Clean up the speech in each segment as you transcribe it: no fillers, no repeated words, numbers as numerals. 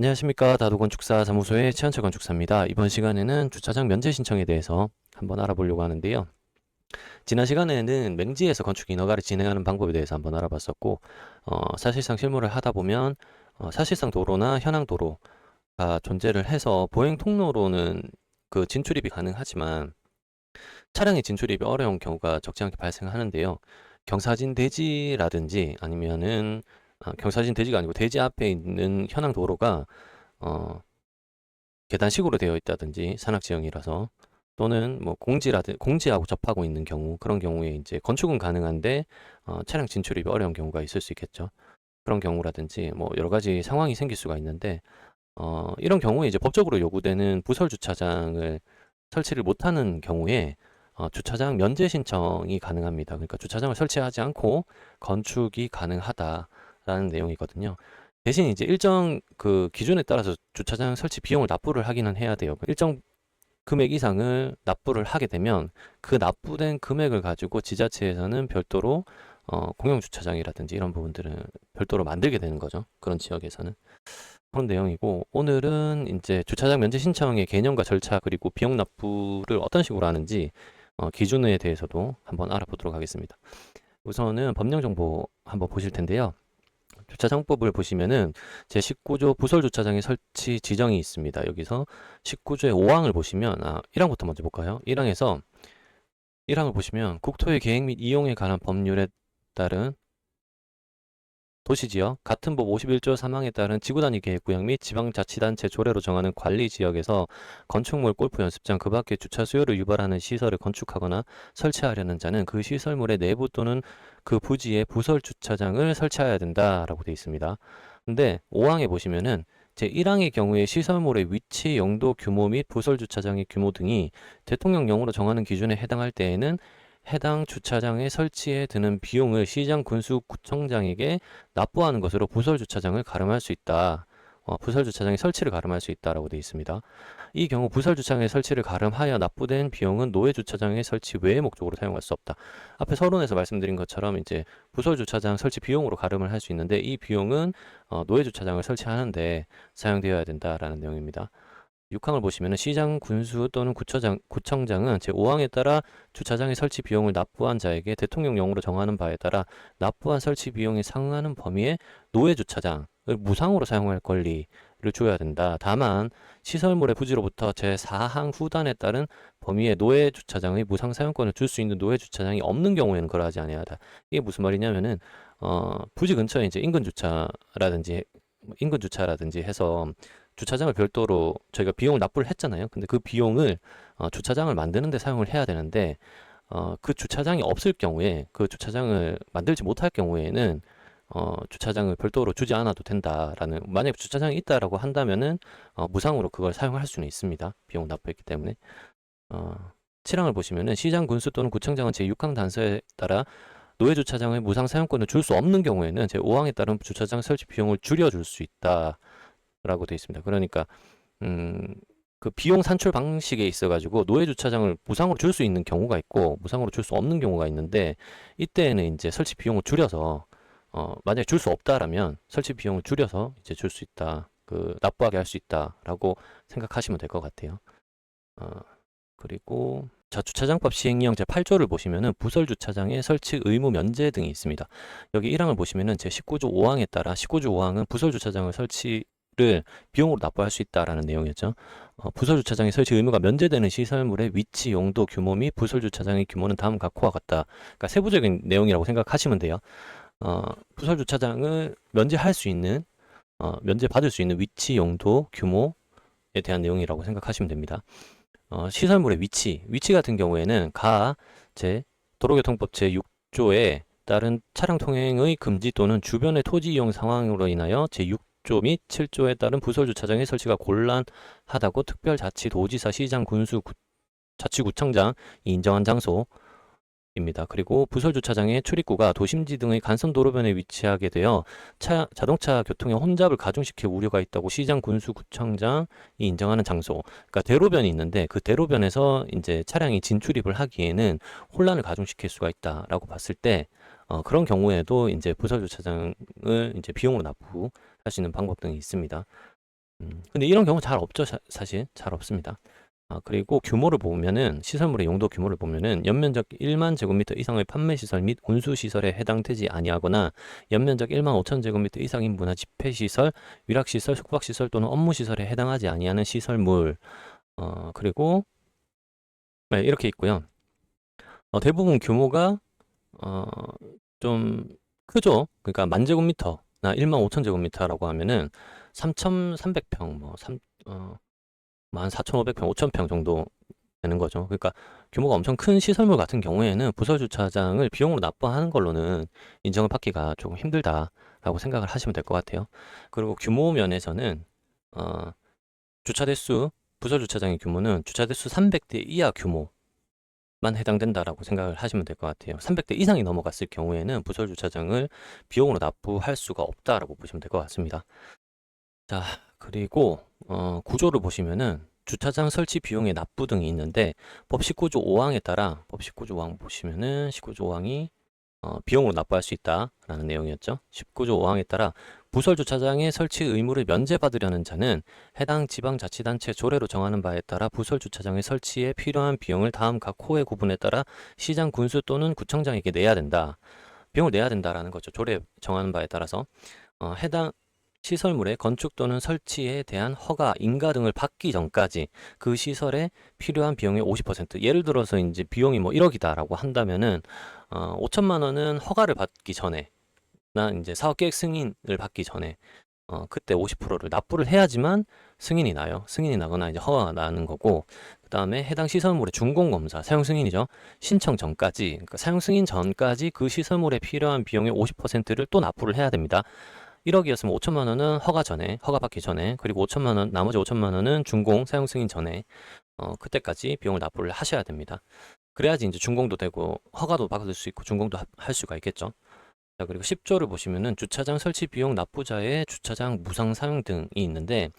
안녕하십니까. 다도건축사 사무소의 최한철 건축사입니다. 이번 시간에는 주차장 면제 신청에 대해서 한번 알아보려고 하는데요. 지난 시간에는 맹지에서 건축 인허가를 진행하는 방법에 대해서 한번 알아봤었고, 사실상 실무를 하다 보면 사실상 도로나 현황 도로가 존재를 해서 보행 통로로는 그 진출입이 가능하지만 차량의 진출입이 어려운 경우가 적지 않게 발생하는데요. 경사진 대지라든지 아니면은 경사진 대지가 아니고 대지 앞에 있는 현황 도로가 어, 계단식으로 되어 있다든지 산악지형이라서 또는 뭐 공지하고 접하고 있는 경우 그런 경우에 이제 건축은 가능한데 차량 진출입이 어려운 경우가 있을 수 있겠죠. 그런 경우라든지 뭐 여러 가지 상황이 생길 수가 있는데 이런 경우에 이제 법적으로 요구되는 부설 주차장을 설치를 못하는 경우에 주차장 면제 신청이 가능합니다. 그러니까 주차장을 설치하지 않고 건축이 가능하다라는 내용이거든요. 대신 이제 일정 그 기준에 따라서 주차장 설치 비용을 납부를 하기는 해야 돼요. 일정 금액 이상을 납부를 하게 되면 그 납부된 금액을 가지고 지자체에서는 별도로 공영 주차장이라든지 이런 부분들은 별도로 만들게 되는 거죠. 그런 지역에서는. 그런 내용이고 오늘은 이제 주차장 면제 신청의 개념과 절차 그리고 비용 납부를 어떤 식으로 하는지 기준에 대해서도 한번 알아보도록 하겠습니다. 우선은 법령 정보 한번 보실 텐데요. 주차장법을 보시면은 제19조 부설 주차장의 설치 지정이 있습니다. 여기서 19조의 5항을 보시면 1항부터 먼저 볼까요? 1항에서 1항을 보시면 국토의 계획 및 이용에 관한 법률에 따른 도시지역, 같은 법 51조 3항에 따른 지구단위 계획구역 및 지방자치단체 조례로 정하는 관리지역에서 건축물, 골프 연습장, 그 밖의 주차 수요를 유발하는 시설을 건축하거나 설치하려는 자는 그 시설물의 내부 또는 그 부지에 부설 주차장을 설치해야 된다라고 되어 있습니다. 근데 5항에 보시면은 제1항의 경우에 시설물의 위치, 용도, 규모 및 부설 주차장의 규모 등이 대통령령으로 정하는 기준에 해당할 때에는 해당 주차장의 설치에 드는 비용을 시장 군수구청장에게 납부하는 것으로 부설 주차장을 가름할 수 있다. 부설 주차장의 설치를 가름할 수 있다라고 되어 있습니다. 이 경우 부설 주차장의 설치를 가름하여 납부된 비용은 노회 주차장의 설치 외의 목적으로 사용할 수 없다. 앞에 서론에서 말씀드린 것처럼 이제 부설 주차장 설치 비용으로 가름을 할 수 있는데 이 비용은 노회 주차장을 설치하는데 사용되어야 된다라는 내용입니다. 6항을 보시면 시장, 군수 또는 구청장은 제5항에 따라 주차장의 설치 비용을 납부한 자에게 대통령령으로 정하는 바에 따라 납부한 설치 비용에 상응하는 범위의 노회 주차장을 무상으로 사용할 권리를 줘야 된다. 다만 시설물의 부지로부터 제4항 후단에 따른 범위의 노회 주차장의 무상 사용권을 줄 수 있는 노회 주차장이 없는 경우에는 그러하지 아니하다. 이게 무슨 말이냐면은 부지 근처에 이제 인근 주차라든지 해서 주차장을 별도로 저희가 비용을 납부를 했잖아요. 근데 그 비용을 주차장을 만드는 데 사용을 해야 되는데 그 주차장이 없을 경우에 그 주차장을 만들지 못할 경우에는 주차장을 별도로 주지 않아도 된다라는 만약에 주차장이 있다라고 한다면은 무상으로 그걸 사용할 수는 있습니다. 비용 납부했기 때문에 7항을 보시면은 시장 군수 또는 구청장은 제6항 단서에 따라 노회 주차장의 무상 사용권을 줄 수 없는 경우에는 제5항에 따른 주차장 설치 비용을 줄여줄 수 있다. 라고 되어 있습니다. 그러니까 그 비용 산출 방식에 있어 가지고 노회 주차장을 무상으로 줄 수 있는 경우가 있고 무상으로 줄 수 없는 경우가 있는데 이때에는 이제 설치 비용을 줄여서 만약에 줄 수 없다라면 설치 비용을 줄여서 이제 줄 수 있다. 그 납부하게 할 수 있다라고 생각하시면 될 것 같아요. 그리고 주차장법 시행령 제8조를 보시면은 부설 주차장의 설치 의무 면제 등이 있습니다. 여기 1항을 보시면은 제19조 5항에 따라 19조 5항은 부설 주차장을 설치를 비용으로 납부할 수 있다라는 내용이었죠. 부설 주차장의 설치 의무가 면제되는 시설물의 위치, 용도, 규모 및 부설 주차장의 규모는 다음 각호와 같다. 그러니까 세부적인 내용이라고 생각하시면 돼요. 부설 주차장을 면제할 수 있는 면제받을 수 있는 위치, 용도, 규모에 대한 내용이라고 생각하시면 됩니다. 시설물의 위치 같은 경우에는 제 도로교통법 제6조에 따른 차량 통행의 금지 또는 주변의 토지 이용 상황으로 인하여 제6조 및 7조에 따른 부설 주차장의 설치가 곤란하다고 특별자치도지사, 시장, 군수, 자치구청장이 인정한 장소 입니다. 그리고 부설 주차장의 출입구가 도심지 등의 간선 도로변에 위치하게 되어 자동차 교통에 혼잡을 가중시킬 우려가 있다고 시장, 군수, 구청장이 인정하는 장소. 그러니까 대로변이 있는데 그 대로변에서 이제 차량이 진출입을 하기에는 혼란을 가중시킬 수가 있다라고 봤을 때 그런 경우에도 이제 부설 주차장을 이제 비용으로 납부할 수 있는 방법 등이 있습니다. 근데 이런 경우 잘 없죠. 사실 잘 없습니다. 그리고 규모를 보면은 시설물의 용도 규모를 보면은 연면적 1만 제곱미터 이상의 판매 시설 및 운수 시설에 해당되지 아니하거나 연면적 1만 5천 제곱미터 이상인 문화 집회 시설, 위락 시설, 숙박 시설 또는 업무 시설에 해당하지 아니하는 시설물. 그리고 네, 이렇게 있고요. 대부분 규모가 어, 좀 크죠. 그러니까 만 제곱미터나 1만 5천 제곱미터라고 하면은 3,300평, 14,500평, 5,000평 정도 되는 거죠. 그러니까 규모가 엄청 큰 시설물 같은 경우에는 부설 주차장을 비용으로 납부하는 걸로는 인정을 받기가 조금 힘들다라고 생각을 하시면 될 것 같아요. 그리고 규모 면에서는 어, 주차 대수, 부설 주차장의 규모는 주차 대수 300대 이하 규모 만 해당된다라고 생각을 하시면 될 것 같아요. 300대 이상이 넘어갔을 경우에는 부설 주차장을 비용으로 납부할 수가 없다라고 보시면 될 것 같습니다. 자, 그리고 구조를 보시면은 주차장 설치 비용의 납부 등이 있는데 법 19조 5항에 따라 법 19조 5항 보시면은 19조 5항이 비용으로 납부할 수 있다라는 내용이었죠. 19조 5항에 따라 부설 주차장의 설치 의무를 면제받으려는 자는 해당 지방자치단체 조례로 정하는 바에 따라 부설 주차장의 설치에 필요한 비용을 다음 각 호의 구분에 따라 시장 군수 또는 구청장에게 내야 된다. 비용을 내야 된다라는 거죠. 조례 정하는 바에 따라서 해당 시설물의 건축 또는 설치에 대한 허가, 인가 등을 받기 전까지 그 시설에 필요한 비용의 50%. 예를 들어서 이제 비용이 뭐 1억이다라고 한다면은 5천만 원은 허가를 받기 전에 나 이제 사업계획 승인을 받기 전에 그때 50%를 납부를 해야지만 승인이 나요. 승인이 나거나 이제 허가가 나는 거고, 그 다음에 해당 시설물의 준공검사, 사용 승인이죠. 신청 전까지, 그러니까 사용 승인 전까지 그 시설물에 필요한 비용의 50%를 또 납부를 해야 됩니다. 1억이었으면 5천만 원은 허가 전에, 허가 받기 전에, 그리고 5천만 원, 나머지 5천만 원은 준공, 사용 승인 전에, 그때까지 비용을 납부를 하셔야 됩니다. 그래야지 이제 준공도 되고, 허가도 받을 수 있고, 준공도 할 수가 있겠죠. 자, 그리고 10조를 보시면은 주차장 설치 비용 납부자의 주차장 무상 사용 등이 있는데,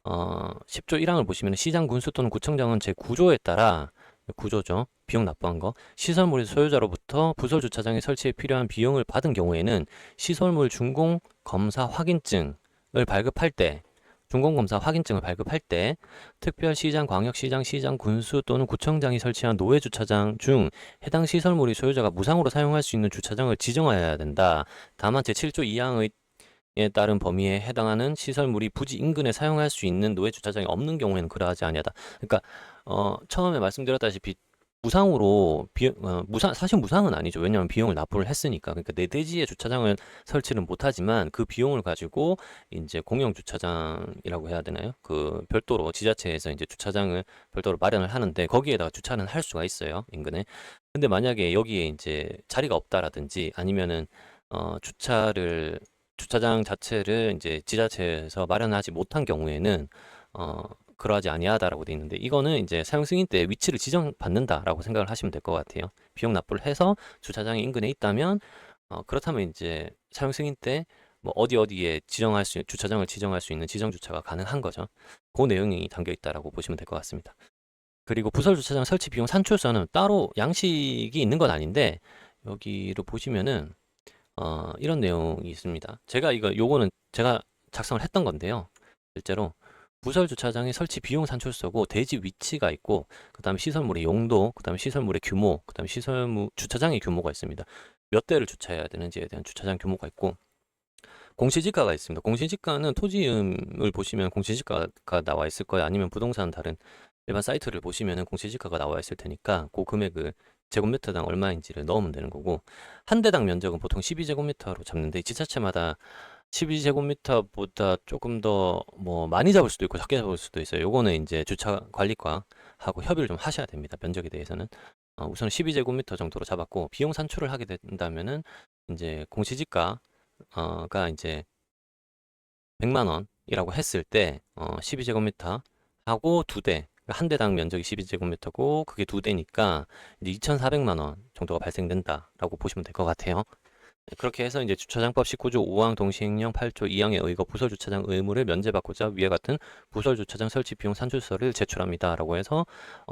10조 1항을 보시면 시장 군수 또는 구청장은 제9조에 따라 구조죠. 비용 납부한 거. 시설물의 소유자로부터 부설 주차장의 설치에 필요한 비용을 받은 경우에는 시설물 준공 검사 확인증을 발급할 때 준공검사 확인증을 발급할 때 특별시장, 광역시장, 시장, 군수 또는 구청장이 설치한 노회 주차장 중 해당 시설물이 소유자가 무상으로 사용할 수 있는 주차장을 지정하여야 된다. 다만 제7조 2항의 에 따른 범위에 해당하는 시설물이 부지 인근에 사용할 수 있는 노회 주차장이 없는 경우에는 그러하지 아니하다. 그러니까 처음에 말씀드렸다시피 무상으로 사실 무상은 아니죠. 왜냐하면 비용을 납부를 했으니까. 그러니까 내 대지에 주차장을 설치를 못하지만 그 비용을 가지고 이제 공영 주차장이라고 해야 되나요? 그 별도로 지자체에서 이제 주차장을 별도로 마련을 하는데 거기에다가 주차는 할 수가 있어요. 인근에. 근데 만약에 여기에 이제 자리가 없다라든지 아니면은 주차장 자체를 이제 지자체에서 마련하지 못한 경우에는 그러하지 아니하다라고 돼 있는데 이거는 이제 사용 승인 때 위치를 지정받는다라고 생각을 하시면 될 것 같아요. 비용 납부를 해서 주차장이 인근에 있다면 그렇다면 이제 사용 승인 때 뭐 어디에 주차장을 지정할 수 있는 지정 주차가 가능한 거죠. 그 내용이 담겨 있다라고 보시면 될 것 같습니다. 그리고 부설 주차장 설치 비용 산출서는 따로 양식이 있는 건 아닌데 여기를 보시면은 이런 내용이 있습니다. 요거는 제가 작성을 했던 건데요. 실제로 부설 주차장의 설치 비용 산출서고 대지 위치가 있고 그다음에 시설물의 용도, 그다음에 시설물의 규모, 그다음에 주차장의 규모가 있습니다. 몇 대를 주차해야 되는지에 대한 주차장 규모가 있고 공시지가가 있습니다. 공시지가는 토지음을 보시면 공시지가가 나와 있을 거예요. 아니면 부동산 다른 일반 사이트를 보시면은 공시지가가 나와 있을 테니까 그 금액을 제곱미터당 얼마인지를 넣으면 되는 거고 한 대당 면적은 보통 12제곱미터로 잡는데 지자체마다 12제곱미터보다 조금 더 뭐 많이 잡을 수도 있고 적게 잡을 수도 있어요. 요거는 이제 주차 관리과하고 협의를 좀 하셔야 됩니다. 면적에 대해서는 우선 12제곱미터 정도로 잡았고 비용 산출을 하게 된다면은 이제 공시지가가 이제 100만 원이라고 했을 때 12제곱미터 하고 두 대, 한 대당 면적이 12제곱미터고 그게 두 대니까 이제 2,400만 원 정도가 발생된다라고 보시면 될 것 같아요. 네, 그렇게 해서 이제 주차장법 19조 5항 동시행령 8조 2항에 의거 부설 주차장 의무를 면제받고자 위와 같은 부설 주차장 설치 비용 산출서를 제출합니다라고 해서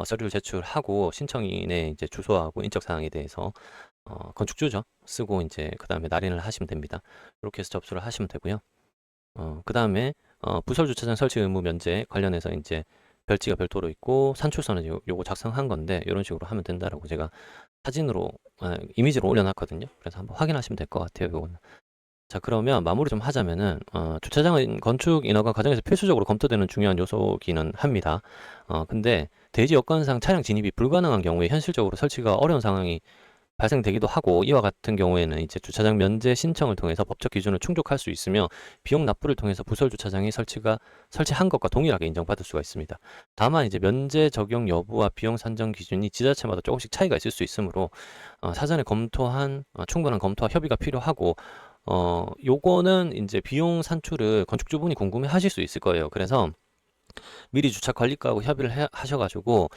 서류를 제출하고 신청인의 이제 주소하고 인적 사항에 대해서 건축주죠 쓰고 이제 그 다음에 날인을 하시면 됩니다. 이렇게 해서 접수를 하시면 되고요. 그 다음에 부설 주차장 설치 의무 면제 관련해서 이제 별지가 별도로 있고 산출선은 요거 작성한 건데 이런 식으로 하면 된다라고 제가 사진으로 이미지로 올려놨거든요. 그래서 한번 확인하시면 될 것 같아요. 요거는. 자, 그러면 마무리 좀 하자면은 주차장은 건축 인허가 과정에서 필수적으로 검토되는 중요한 요소기는 합니다. 근데 대지 여건상 차량 진입이 불가능한 경우에 현실적으로 설치가 어려운 상황이 발생되기도 하고, 이와 같은 경우에는 이제 주차장 면제 신청을 통해서 법적 기준을 충족할 수 있으며 비용 납부를 통해서 부설 주차장이 설치한 것과 동일하게 인정받을 수가 있습니다. 다만 이제 면제 적용 여부와 비용 산정 기준이 지자체마다 조금씩 차이가 있을 수 있으므로 사전에 검토한 충분한 검토와 협의가 필요하고, 요거는 이제 비용 산출을 건축주분이 궁금해 하실 수 있을 거예요. 그래서 미리 주차 관리과하고 협의를 하셔가지고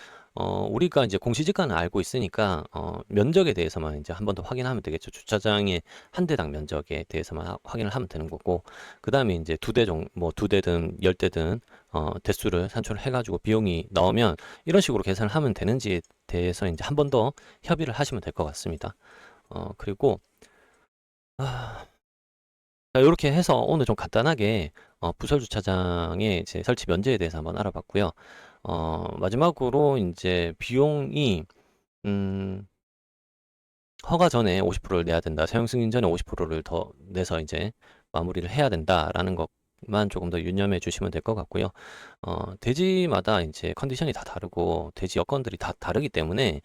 우리가 이제 공시지가는 알고 있으니까 면적에 대해서만 이제 한 번 더 확인하면 되겠죠. 주차장의 한 대당 면적에 대해서만 확인을 하면 되는 거고, 그 다음에 이제 두 대든 10대든 대수를 산출을 해가지고 비용이 나오면 이런 식으로 계산을 하면 되는지에 대해서 이제 한 번 더 협의를 하시면 될 것 같습니다. 그리고 아, 자, 이렇게 해서 오늘 좀 간단하게 부설 주차장의 이제 설치 면제에 대해서 한번 알아봤고요. 마지막으로 이제 비용이 음, 허가 전에 50%를 내야 된다. 사용 승인 전에 50%를 더 내서 이제 마무리를 해야 된다라는 것만 조금 더 유념해 주시면 될 것 같고요. 대지마다 이제 컨디션이 다 다르고 대지 여건들이 다 다르기 때문에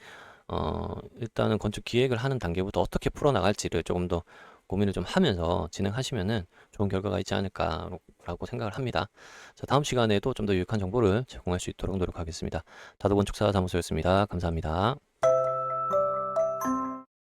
일단은 건축 기획을 하는 단계부터 어떻게 풀어나갈지를 조금 더 고민을 좀 하면서 진행하시면은 좋은 결과가 있지 않을까라고 생각을 합니다. 자, 다음 시간에도 좀 더 유익한 정보를 제공할 수 있도록 노력하겠습니다. 다도건축사 사무소였습니다. 감사합니다.